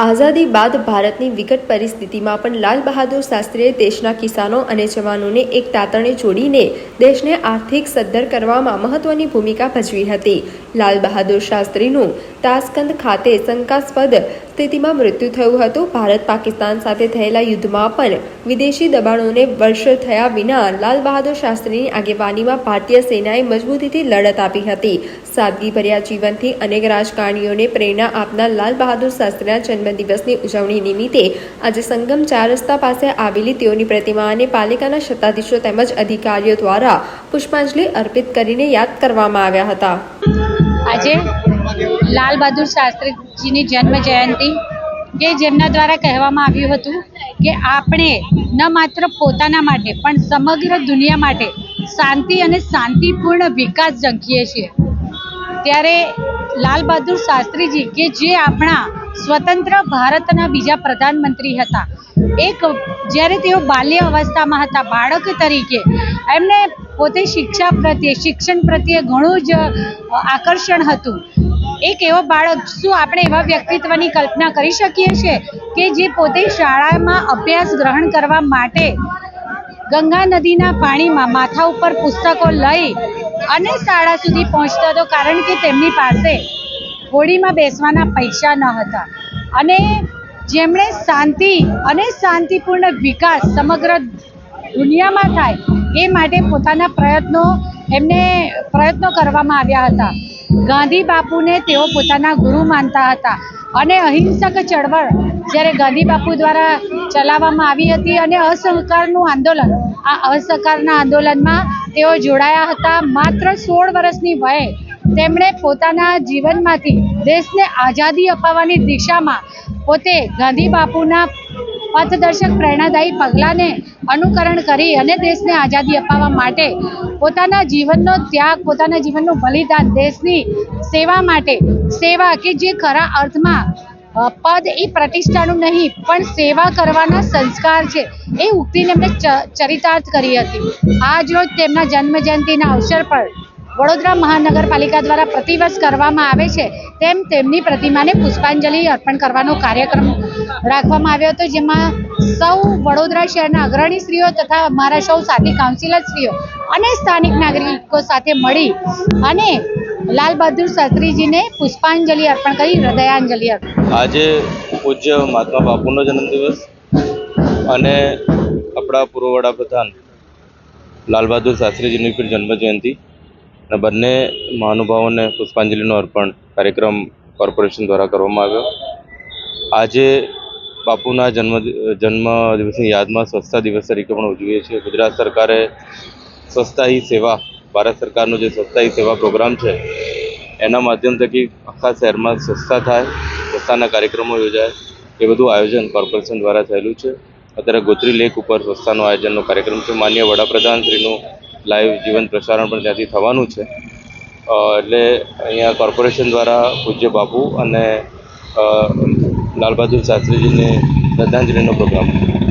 આઝાદી બાદ ભારતની વિકટ પરિસ્થિતિમાં પણ લાલ બહાદુર શાસ્ત્રીએ દેશના કિસાનો અને જવાનોને એક તાતણે જોડીને દેશને આર્થિક સદ્ધર કરવામાં મહત્વની ભૂમિકા ભજવી હતી. લાલ બહાદુર શાસ્ત્રીનું તાસ્કંદ ખાતે શંકાસ્પદ સ્થિતિમાં મૃત્યુ થયું હતું. ભારત પાકિસ્તાન સાથે થયેલા યુદ્ધમાં પણ વિદેશી દબાણોને વર્ષ થયા વિના લાલ બહાદુર શાસ્ત્રીની આગેવાનીમાં ભારતીય સેનાએ મજબૂતીથી લડત આપી હતી. સાદગીભર્યા જીવનથી અનેક રાજકારણીઓને પ્રેરણા આપનાર લાલ બહાદુર શાસ્ત્રીના જન્મદિવસની ઉજવણી નિમિત્તે આજે સંગમ 4 રસ્તા પાસે આવેલી તેઓની પ્રતિમાને પાલિકાના સત્તાધીશો તેમજ અધિકારીઓ દ્વારા પુષ્પાંજલિ અર્પિત કરીને યાદ કરવામાં આવ્યા હતા. આજે લાલ બહાદુર શાસ્ત્રીજીની જન્મ જયંતિ કે જેમના દ્વારા કહેવામાં આવ્યું હતું કે આપણે ન માત્ર પોતાના માટે પણ સમગ્ર દુનિયા માટે શાંતિ અને શાંતિપૂર્ણ વિકાસ ઝંખીએ છીએ. ત્યારે લાલ બહાદુર શાસ્ત્રીજી કે જે આપણા સ્વતંત્ર ભારતના બીજા પ્રધાનમંત્રી હતા, જ્યારે તેઓ બાલ્ય અવસ્થામાં હતા, બાળક તરીકે એમને પોતે શિક્ષણ પ્રત્યે ઘણું જ આકર્ષણ હતું. એક એવો બાળક, શું આપણે એવા વ્યક્તિત્વની કલ્પના કરી શકીએ છીએ કે જે પોતે શાળામાં અભ્યાસ ગ્રહણ કરવા માટે ગંગા નદીના પાણીમાં માથા ઉપર પુસ્તકો લઈ અને શાળા સુધી પહોંચતો હતો, કારણ કે તેમની પાસે હોડીમાં બેસવાના પૈસા ન હતા. અને જેમણે શાંતિ અને શાંતિપૂર્ણ વિકાસ સમગ્ર દુનિયામાં થાય એ માટે પોતાના પ્રયત્નો કરવામાં આવ્યા હતા. ગાંધી બાપુને તેઓ પોતાના ગુરુ માનતા હતા અને અહિંસક ચળવળ જ્યારે ગાંધી બાપુ દ્વારા ચલાવવામાં આવી હતી અને અસહકારનું આંદોલન, આ અસહકારના આંદોલનમાં તેઓ જોડાયા હતા. માત્ર 16 વર્ષની વયે તેમણે પોતાના જીવનમાંથી દેશને આઝાદી અપાવવાની દિશામાં પોતે ગાંધી બાપુના પથદર્શક પ્રેરણાદાયી પગલાંને અનુકરણ કરી અને દેશને આઝાદી અપાવવા માટે પોતાના જીવનનો ત્યાગ, પોતાના જીવનનું બલિદાન દેશની સેવા માટે, સેવા કે જે ખરા અર્થમાં પદ એ પ્રતિષ્ઠાનું નહીં પણ સેવા કરવાના સંસ્કાર છે, એ ઉક્તિને એમણે ચરિતાર્થ કરી હતી. આજ રોજ તેમના જન્મજયંતિના અવસર પર વડોદરા મહાનગરપાલિકા દ્વારા પ્રતિવર્ષ કરવામાં આવે છે તેમ તેમની પ્રતિમાને પુષ્પાંજલિ અર્પણ કરવાનો કાર્યક્રમ રાખવામાં આવ્યો હતો, જેમાં સૌ વડોદરા શહેરના અગ્રણી શ્રીઓ તથા અમારા સૌ સાથી કાઉન્સિલર શ્રીઓ અને સ્થાનિક નાગરિકો સાથે મળી અને લાલ બહાદુર શાસ્ત્રીજીને પુષ્પાંજલિ અર્પણ કરી હૃદયાંજલિ અર્પણ. આજે પૂજ્ય મહાત્મા બાપુનો જન્મદિવસ અને આપણા પૂર્વ વડાપ્રધાન લાલ બહાદુર શાસ્ત્રીજીની પણ જન્મજયંતિ અને બંને મહાનુભાવોને પુષ્પાંજલિનો અર્પણ કાર્યક્રમ કોર્પોરેશન દ્વારા કરવામાં આવ્યો. આજે બાપુના જન્મ દિવસની યાદમાં સ્વચ્છતા દિવસ તરીકે પણ ઉજવીએ છીએ. ગુજરાત સરકારે સ્વચ્છતા હી સેવા, ભારત સરકારનો જે સ્વચ્છતા હી સેવા પ્રોગ્રામ છે એના માધ્યમ થકી આખા શહેરમાં સ્વચ્છતા થાય, સ્વચ્છતાના કાર્યક્રમો યોજાય, એ બધું આયોજન કોર્પોરેશન દ્વારા થયેલું છે. અત્યારે ગોત્રી લેક ઉપર સ્વચ્છતાનો આયોજનનો કાર્યક્રમ છે. માનનીય વડાપ્રધાનશ્રીનું લાઈવ જીવન પ્રસારણ પણ ત્યાંથી થવાનું છે. એટલે અહીંયા કોર્પોરેશન દ્વારા પૂજ્ય બાપુ અને લાલ બહાદુર શાસ્ત્રીજીને શ્રદ્ધાંજલિનો પ્રોગ્રામ